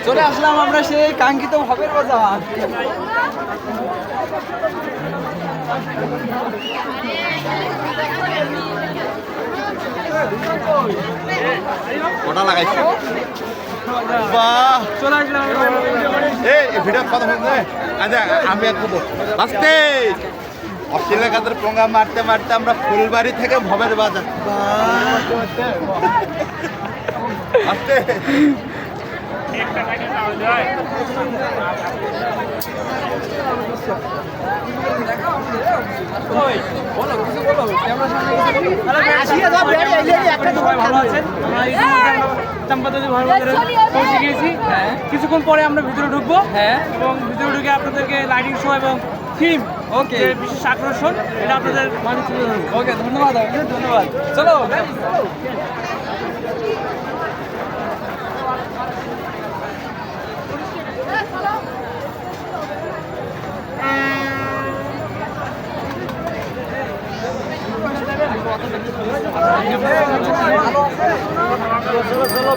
চলে আসলাম আমরা সেই কাঙ্ক্ষিত ভবের বাজার। কটা লাগাইছে? বাহ, চলে আসলাম এই ভিডিও কথা বলতে আচ্ছা আমি এক আসতে অস্ট্রেলিয়া পোঙ্গা মারতে মারতে আমরা ফুলবাড়ি থেকে ভবের বাজার আসতে কিছুক্ষণ পরে আমরা ভিতরে ঢুকবো এবং ভিতরে ঢুকে আপনাদেরকে লাইটিং শো এবং থিম ওকে বিশেষ আকর্ষণ এটা আপনাদের মাঝে তুলে ধরবো। ওকে, ধন্যবাদ, ধন্যবাদ। চলো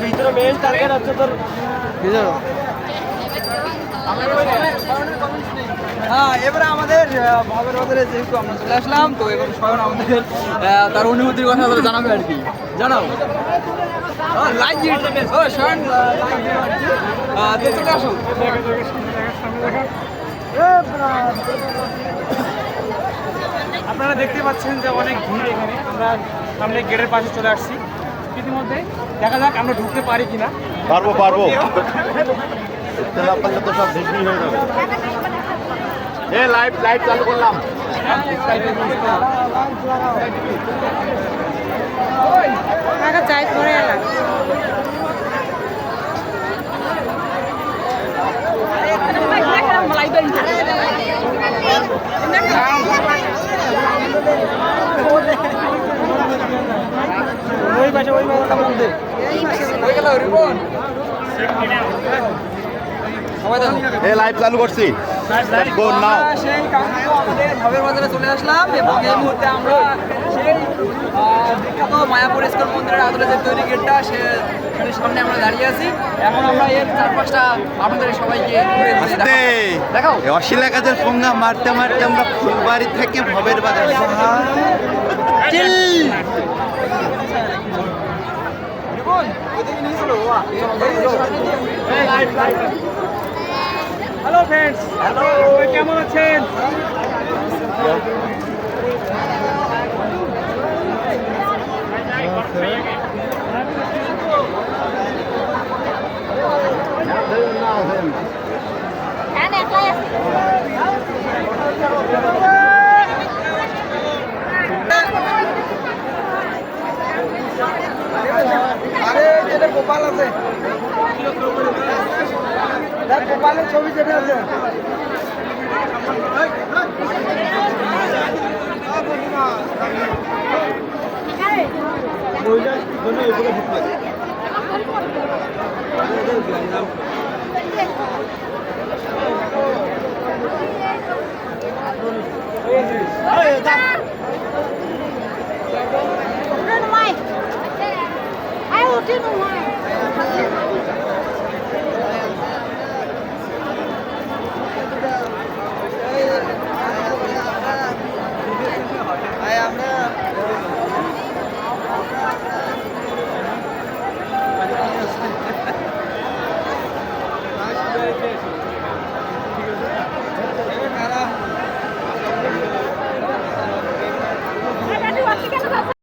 ভিতরে মেইন টার্গেট আছে তোর। হ্যাঁ, এবারে আমাদের ভবের বাজারে যেহেতু আমরা চলে আসলাম, তো এবার স্বয়ং আমাদের তার অনুভূতির কথা জানাবে আর কি। জানাও লাইক ও স্বয়ং চলে আসো। আপনারা দেখতে পাচ্ছেন যে অনেক ভিড় এখানে। আমরা সামনে গেটের পাশে চলে আসছি। ইতিমধ্যে দেখা যাক আমরা ঢুকতে পারি কিনা। পারবো পারবো তো সব বিক্রি হয়ে যাবে। এ লাইভ লাইভ চালু করলাম। চাই পরে এলাম ওই পাশে ওই মধ্যে হয়ে গেল রিপন। এই লাইভ চালু করছি। সেই কাঙ্ক্ষিত আমাদের ভবের বাজারে চলে আসলাম এবং এই মুহূর্তে আমরা সেই বিখ্যাত মায়াপুর ইস্কন মন্দিরের আদলে যে তৈরি গেটটা সেটার সামনে আমরা দাঁড়িয়ে আছি। এখন আমরা এর চারপাশটা আপনাদের সবাইকে ঘুরে ঘুরে দেখাও। অশ্লীলা কাজের পোঙ্গা মারতে মারতে আমরা ফুলবাড়ি থেকে ভবের বাজার। হ্যালো ফ্রেন্ডস, হ্যালো, কেমন আছেন? আরে যেটা গোপাল আছে, গোপালের ছবি যেটা আছে I will do the line.